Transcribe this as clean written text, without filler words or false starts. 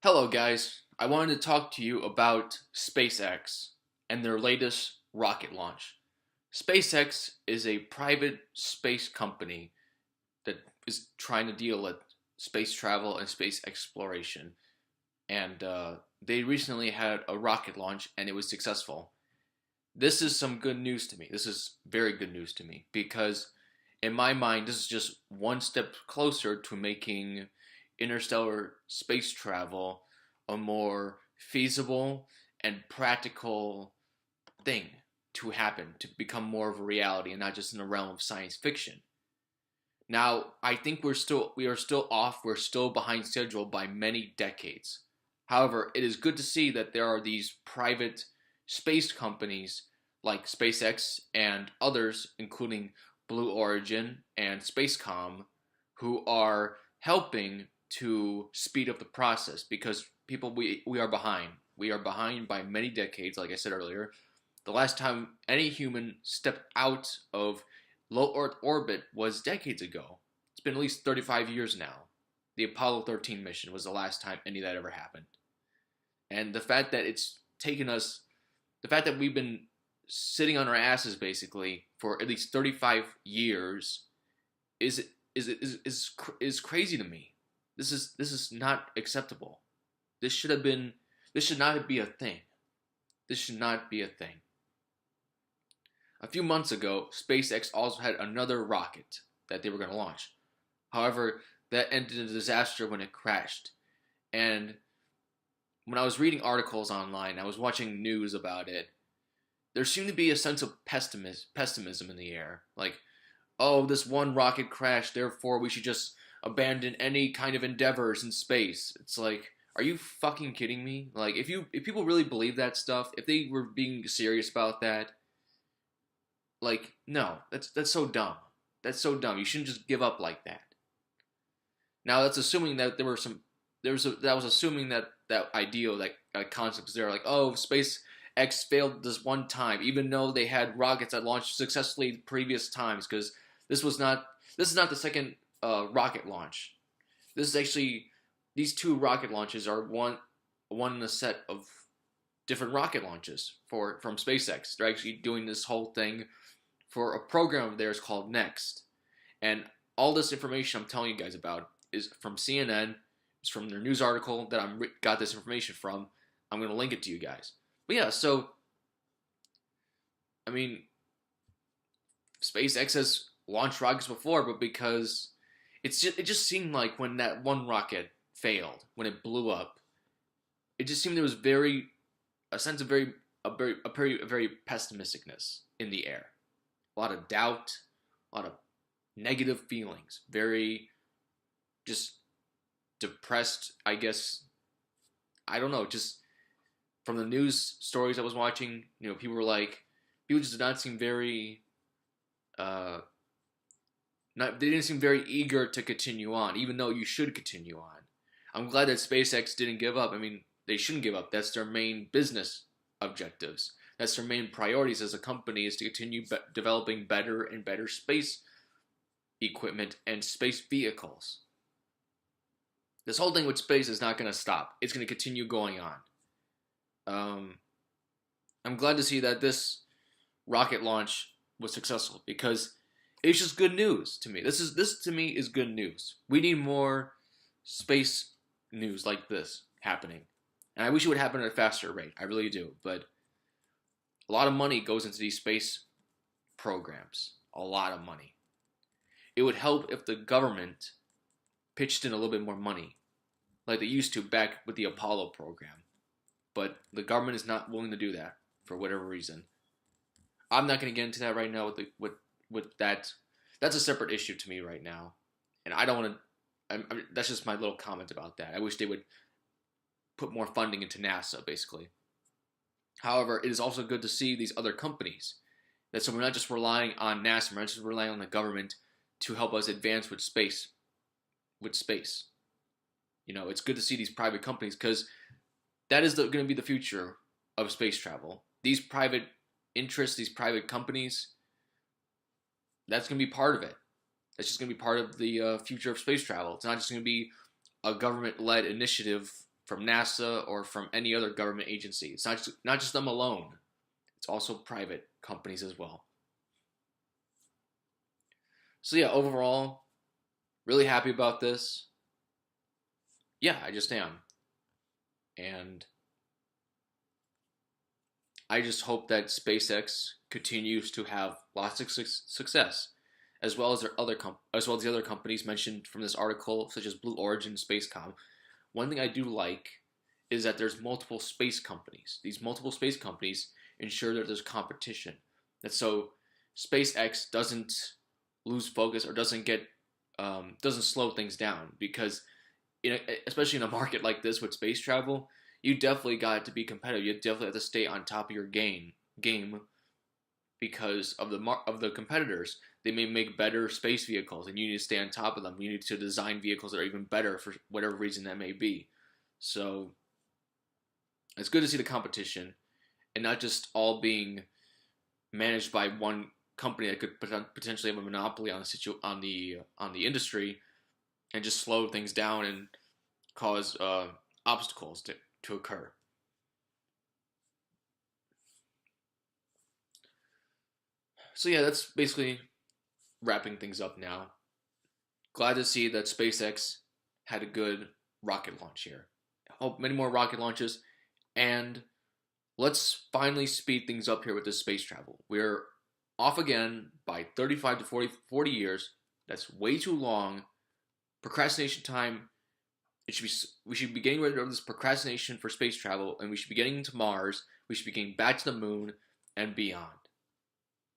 Hello guys, I wanted to talk to you about SpaceX and their latest rocket launch. SpaceX is a private space company that is trying to deal with space travel and space exploration. And they recently had a rocket launch and it was successful. This is some good news to me. This is very good news to me because in my mind, this is just one step closer to making interstellar space travel a more feasible and practical thing to happen, to become more of a reality and not just in the realm of science fiction. Now, I think we are still off, we're still behind schedule by many decades. However, it is good to see that there are these private space companies like SpaceX and others, including Blue Origin and Spacecom, who are helping to speed up the process because we are behind. We are behind by many decades, like I said earlier. The last time any human stepped out of low Earth orbit was decades ago. It's been at least 35 years now. The Apollo 13 mission was the last time any of that ever happened. And the fact that it's taken us, the fact that we've been sitting on our asses basically for at least 35 years is crazy to me. This is not acceptable. This should not be a thing. This should not be a thing. A few months ago, SpaceX also had another rocket that they were going to launch. However, that ended in a disaster when it crashed. And when I was reading articles online, I was watching news about it, there seemed to be a sense of pessimism in the air. Like, oh, this one rocket crashed, therefore we should just abandon any kind of endeavors in space. It's like, are you fucking kidding me? Like, if people really believe that stuff, if they were being serious about that, like, no, that's so dumb. That's so dumb. You shouldn't just give up like that. Now that's assuming that that was assuming that ideal, that concept is there. Like, oh, SpaceX failed this one time, even though they had rockets that launched successfully previous times, because this is not the second rocket launch. This is actually, these two rocket launches are one in a set of different rocket launches from SpaceX. They're actually doing this whole thing for a program of theirs called Next. And all this information I'm telling you guys about is from CNN. It's from their news article that I got this information from. I'm going to link it to you guys. But yeah, so, I mean, SpaceX has launched rockets before, but because it just seemed like when that one rocket failed, when it blew up, it just seemed there was a sense of very pessimisticness in the air. A lot of doubt, a lot of negative feelings, very just depressed, I guess. I don't know, just from the news stories I was watching, people just did not seem very they didn't seem very eager to continue on, even though you should continue on. I'm glad that SpaceX didn't give up. I mean, they shouldn't give up. That's their main business objectives. That's their main priorities as a company, is to continue developing better and better space equipment and space vehicles. This whole thing with space is not going to stop. It's going to continue going on. I'm glad to see that this rocket launch was successful because it's just good news to me. This to me is good news. We need more space news like this happening. And I wish it would happen at a faster rate. I really do. But a lot of money goes into these space programs. A lot of money. It would help if the government pitched in a little bit more money, like they used to back with the Apollo program. But the government is not willing to do that for whatever reason. I'm not going to get into that right now with that. That's a separate issue to me right now, and I don't want to. That's just my little comment about that. I wish they would put more funding into NASA, basically. However, it is also good to see these other companies. So we're not just relying on NASA, we're not just relying on the government to help us advance with space. It's good to see these private companies because that is going to be the future of space travel. These private interests, these private companies, that's going to be part of it. That's just going to be part of the future of space travel. It's not just going to be a government-led initiative from NASA or from any other government agency. It's not just them alone. It's also private companies as well. So yeah, overall, really happy about this. Yeah, I just am. And I just hope that SpaceX continues to have lots of success, as well as the other companies mentioned from this article, such as Blue Origin, Spacecom. One thing I do like is that there's multiple space companies. These multiple space companies ensure that there's competition. That so SpaceX doesn't lose focus or doesn't slow things down, because especially in a market like this with space travel, you definitely got to be competitive. You definitely have to stay on top of your game because of the competitors. They may make better space vehicles, and you need to stay on top of them. You need to design vehicles that are even better for whatever reason that may be. So it's good to see the competition, and not just all being managed by one company that could potentially have a monopoly on the industry, and just slow things down and cause obstacles to occur. So yeah, that's basically wrapping things up now. Glad to see that SpaceX had a good rocket launch here. I hope many more rocket launches, and let's finally speed things up here with this space travel. We're off again by 35 to 40 years. That's way too long. Procrastination time. We should be getting rid of this procrastination for space travel, and we should be getting to Mars. We should be getting back to the moon and beyond.